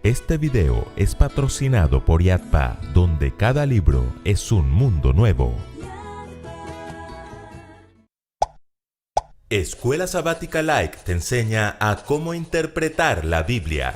Este video es patrocinado por Yadpa, donde cada libro es un mundo nuevo. Escuela Sabática Like te enseña a cómo interpretar la Biblia.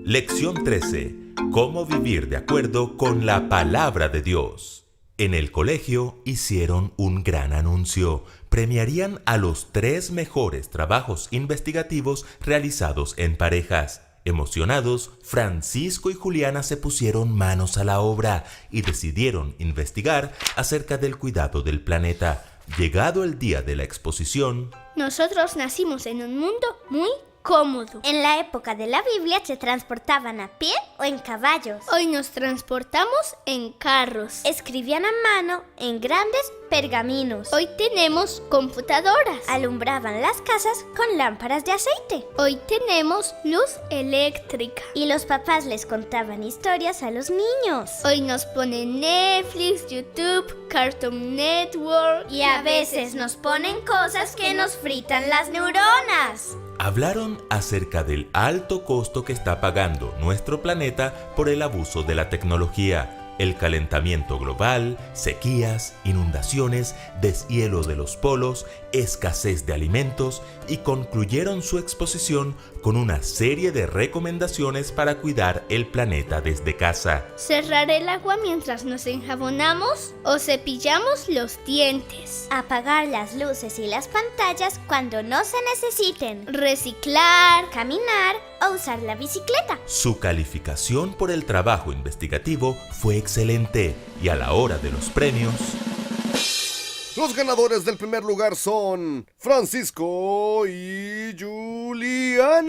Lección 13. Cómo vivir de acuerdo con la palabra de Dios. En el colegio hicieron un gran anuncio. Premiarían a los 3 mejores trabajos investigativos realizados en parejas. Emocionados, Francisco y Juliana se pusieron manos a la obra y decidieron investigar acerca del cuidado del planeta. Llegado el día de la exposición, nosotros nacimos en un mundo muy cómodo. En la época de la Biblia se transportaban a pie o en caballos. Hoy nos transportamos en carros. Escribían a mano en grandes pergaminos. Hoy tenemos computadoras. Alumbraban las casas con lámparas de aceite. Hoy tenemos luz eléctrica. Y los papás les contaban historias a los niños. Hoy nos ponen Netflix, YouTube, Cartoon Network. Y a veces nos ponen cosas que nos fritan las neuronas. hablaron acerca del alto costo que está pagando nuestro planeta por el abuso de la tecnología, el calentamiento global, sequías, inundaciones, deshielo de los polos, escasez de alimentos, y concluyeron su exposición con una serie de recomendaciones para cuidar el planeta desde casa. Cerrar el agua mientras nos enjabonamos o cepillamos los dientes. Apagar las luces y las pantallas cuando no se necesiten. Reciclar, caminar o usar la bicicleta. Su calificación por el trabajo investigativo fue excelente y a la hora de los premios, los ganadores del primer lugar son Francisco y Juliana.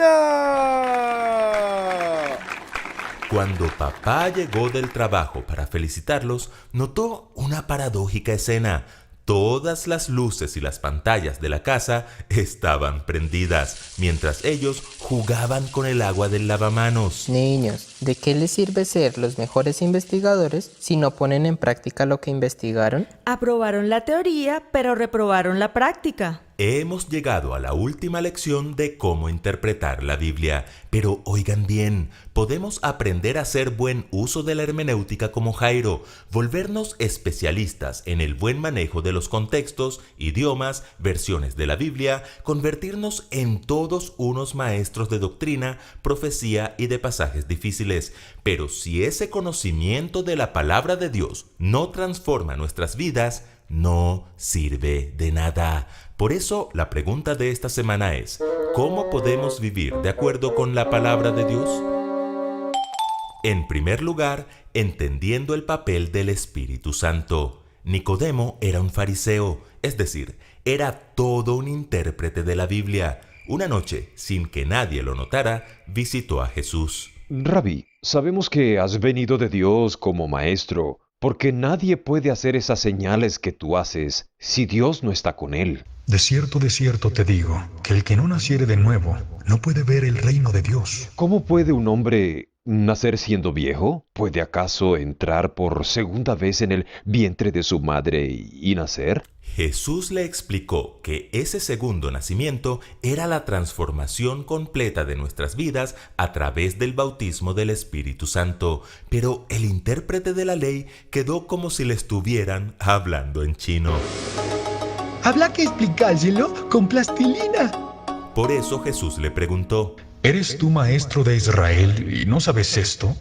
Cuando papá llegó del trabajo para felicitarlos, notó una paradójica escena. Todas las luces y las pantallas de la casa estaban prendidas, mientras ellos jugaban con el agua del lavamanos. Niños, ¿de qué les sirve ser los mejores investigadores si no ponen en práctica lo que investigaron? Aprobaron la teoría, pero reprobaron la práctica. Hemos llegado a la última lección de cómo interpretar la Biblia, pero oigan bien, podemos aprender a hacer buen uso de la hermenéutica como Jairo, volvernos especialistas en el buen manejo de los contextos, idiomas, versiones de la Biblia, convertirnos en todos unos maestros de doctrina, profecía y de pasajes difíciles. Pero si ese conocimiento de la palabra de Dios no transforma nuestras vidas, no sirve de nada. Por eso, la pregunta de esta semana es: ¿cómo podemos vivir de acuerdo con la palabra de Dios? En primer lugar, entendiendo el papel del Espíritu Santo. Nicodemo era un fariseo, es decir, era todo un intérprete de la Biblia. Una noche, sin que nadie lo notara, visitó a Jesús. Rabí, sabemos que has venido de Dios como maestro, porque nadie puede hacer esas señales que tú haces si Dios no está con él. De cierto te digo, que el que no naciere de nuevo no puede ver el reino de Dios. ¿Cómo puede un hombre nacer siendo viejo? ¿Puede acaso entrar por segunda vez en el vientre de su madre y nacer? Jesús le explicó que ese segundo nacimiento era la transformación completa de nuestras vidas a través del bautismo del Espíritu Santo, pero el intérprete de la ley quedó como si le estuvieran hablando en chino. Habla que explicárselo con plastilina. Por eso Jesús le preguntó: ¿eres tú maestro de Israel y no sabes esto?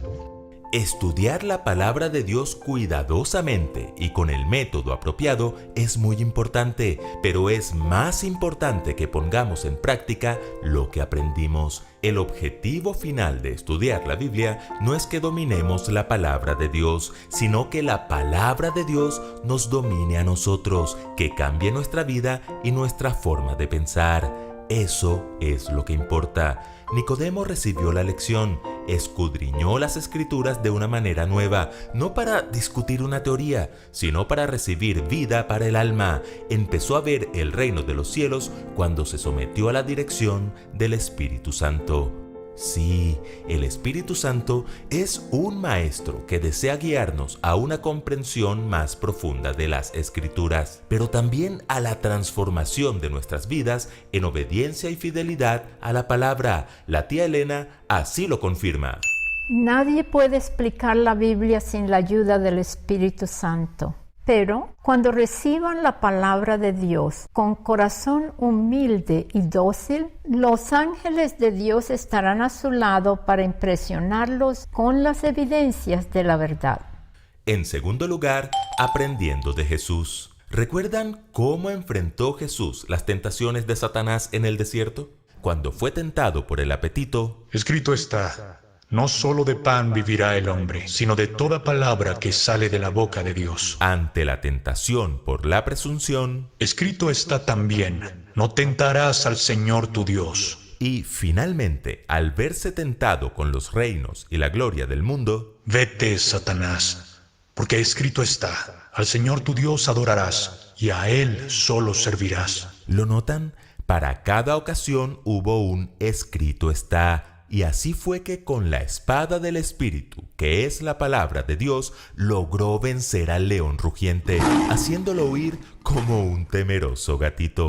Estudiar la palabra de Dios cuidadosamente y con el método apropiado es muy importante, pero es más importante que pongamos en práctica lo que aprendimos. El objetivo final de estudiar la Biblia no es que dominemos la palabra de Dios, sino que la palabra de Dios nos domine a nosotros, que cambie nuestra vida y nuestra forma de pensar. Eso es lo que importa. Nicodemo recibió la lección, escudriñó las Escrituras de una manera nueva, no para discutir una teoría, sino para recibir vida para el alma. Empezó a ver el reino de los cielos cuando se sometió a la dirección del Espíritu Santo. Sí, el Espíritu Santo es un maestro que desea guiarnos a una comprensión más profunda de las Escrituras, pero también a la transformación de nuestras vidas en obediencia y fidelidad a la palabra. La tía Elena así lo confirma. Nadie puede explicar la Biblia sin la ayuda del Espíritu Santo. Pero cuando reciban la palabra de Dios con corazón humilde y dócil, los ángeles de Dios estarán a su lado para impresionarlos con las evidencias de la verdad. En segundo lugar, aprendiendo de Jesús. ¿Recuerdan cómo enfrentó Jesús las tentaciones de Satanás en el desierto? Cuando fue tentado por el apetito, Escrito está, no solo de pan vivirá el hombre, sino de toda palabra que sale de la boca de Dios. ante la tentación por la presunción, Escrito está también, no tentarás al Señor tu Dios. y finalmente, al verse tentado con los reinos y la gloria del mundo, Vete, Satanás, porque escrito está, al Señor tu Dios adorarás, y a Él solo servirás. ¿lo notan? Para cada ocasión hubo un escrito está. Y así fue que con la espada del Espíritu, que es la palabra de Dios, logró vencer al león rugiente, haciéndolo huir como un temeroso gatito.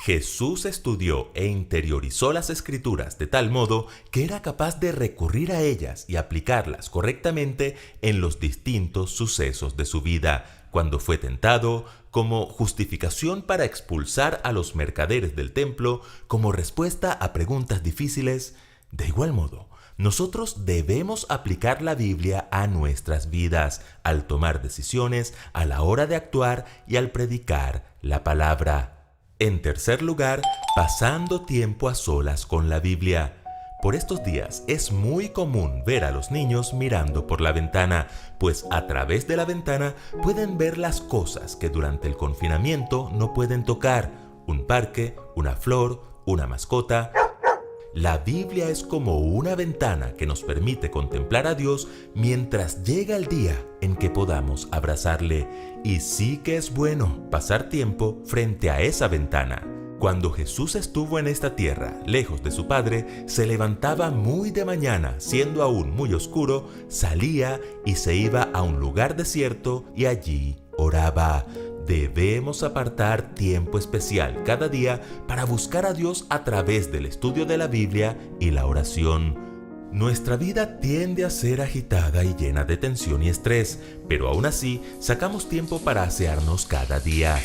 Jesús estudió e interiorizó las Escrituras de tal modo que era capaz de recurrir a ellas y aplicarlas correctamente en los distintos sucesos de su vida. Cuando fue tentado, como justificación para expulsar a los mercaderes del templo, como respuesta a preguntas difíciles. De igual modo, nosotros debemos aplicar la Biblia a nuestras vidas, al tomar decisiones, a la hora de actuar y al predicar la palabra. En tercer lugar, pasando tiempo a solas con la Biblia. Por estos días es muy común ver a los niños mirando por la ventana, pues a través de la ventana pueden ver las cosas que durante el confinamiento no pueden tocar: un parque, una flor, una mascota. La Biblia es como una ventana que nos permite contemplar a Dios mientras llega el día en que podamos abrazarle. Y sí que es bueno pasar tiempo frente a esa ventana. Cuando Jesús estuvo en esta tierra, lejos de su Padre, se levantaba muy de mañana, siendo aún muy oscuro, salía y se iba a un lugar desierto y allí oraba. Debemos apartar tiempo especial cada día para buscar a Dios a través del estudio de la Biblia y la oración. Nuestra vida tiende a ser agitada y llena de tensión y estrés, pero aún así sacamos tiempo para asearnos cada día.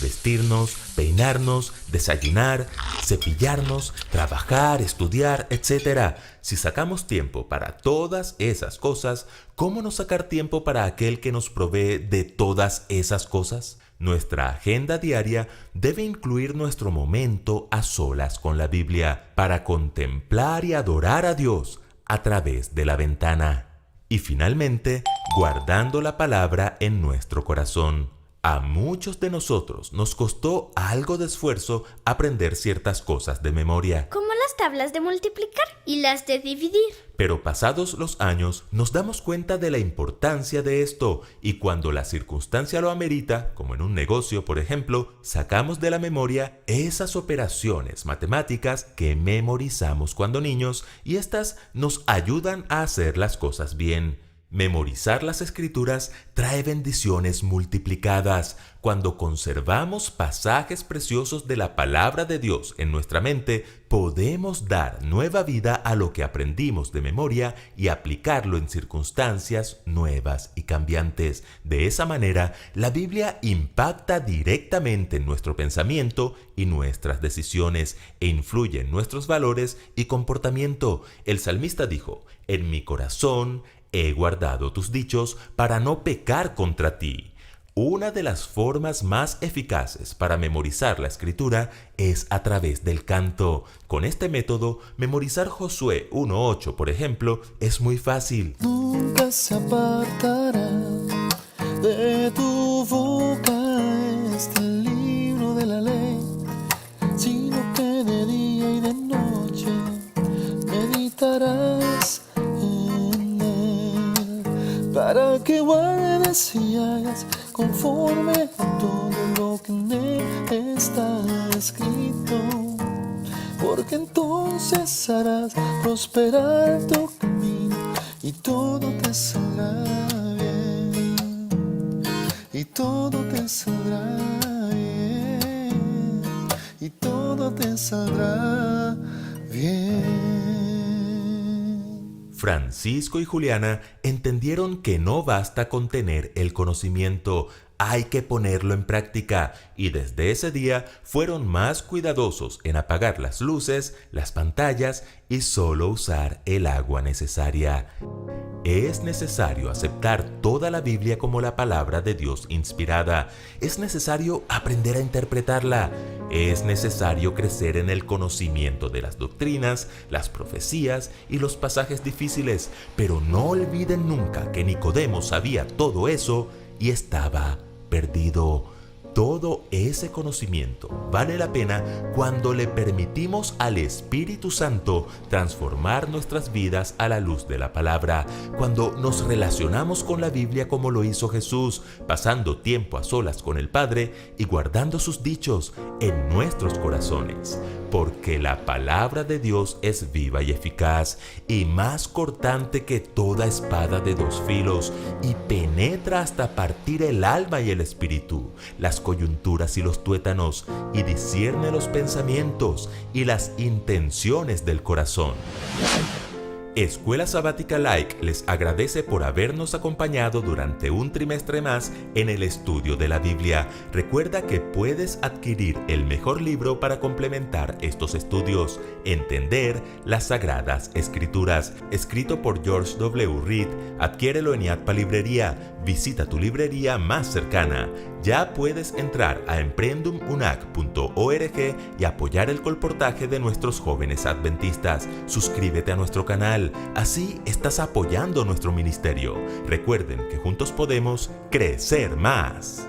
Vestirnos, peinarnos, desayunar, cepillarnos, trabajar, estudiar, etc. Si sacamos tiempo para todas esas cosas, ¿cómo no sacar tiempo para aquel que nos provee de todas esas cosas? Nuestra agenda diaria debe incluir nuestro momento a solas con la Biblia para contemplar y adorar a Dios a través de la ventana. Y finalmente, guardando la palabra en nuestro corazón. A muchos de nosotros nos costó algo de esfuerzo aprender ciertas cosas de memoria. Como las tablas de multiplicar y las de dividir. Pero pasados los años nos damos cuenta de la importancia de esto y cuando la circunstancia lo amerita, como en un negocio por ejemplo, sacamos de la memoria esas operaciones matemáticas que memorizamos cuando niños y estas nos ayudan a hacer las cosas bien. Memorizar las Escrituras trae bendiciones multiplicadas. Cuando conservamos pasajes preciosos de la palabra de Dios en nuestra mente, podemos dar nueva vida a lo que aprendimos de memoria y aplicarlo en circunstancias nuevas y cambiantes. De esa manera, la Biblia impacta directamente en nuestro pensamiento y nuestras decisiones e influye en nuestros valores y comportamiento. El salmista dijo: «En mi corazón he guardado tus dichos para no pecar contra ti». Una de las formas más eficaces para memorizar la Escritura es a través del canto. Con este método, memorizar Josué 1:8, por ejemplo, es muy fácil. Nunca se apartará de tu boca este libro de la ley, sino que de día y de noche meditarás en él, para que guardes y hagas conforme a todo lo que en él está escrito. porque entonces harás prosperar tu camino y todo te saldrá bien, y todo te saldrá bien, y todo te saldrá bien. Francisco y Juliana entendieron que no basta con tener el conocimiento, hay que ponerlo en práctica, y desde ese día fueron más cuidadosos en apagar las luces, las pantallas y solo usar el agua necesaria. Es necesario aceptar toda la Biblia como la palabra de Dios inspirada. Es necesario aprender a interpretarla. Es necesario crecer en el conocimiento de las doctrinas, las profecías y los pasajes difíciles. Pero no olviden nunca que Nicodemo sabía todo eso y estaba perdido. Todo ese conocimiento vale la pena cuando le permitimos al Espíritu Santo transformar nuestras vidas a la luz de la palabra, cuando nos relacionamos con la Biblia como lo hizo Jesús, pasando tiempo a solas con el Padre y guardando sus dichos en nuestros corazones, porque la palabra de Dios es viva y eficaz y más cortante que toda espada de dos filos y penetra hasta partir el alma y el espíritu, las coyunturas y los tuétanos, y discierne los pensamientos y las intenciones del corazón. Escuela Sabática Like les agradece por habernos acompañado durante un trimestre más en el estudio de la Biblia. Recuerda que puedes adquirir el mejor libro para complementar estos estudios, Entender las Sagradas Escrituras, escrito por George W. Reed. Adquiérelo en IATPA Librería. Visita tu librería más cercana. Ya puedes entrar a emprendumunag.org y apoyar el colportaje de nuestros jóvenes adventistas. Suscríbete a nuestro canal, así estás apoyando nuestro ministerio. Recuerden que juntos podemos crecer más.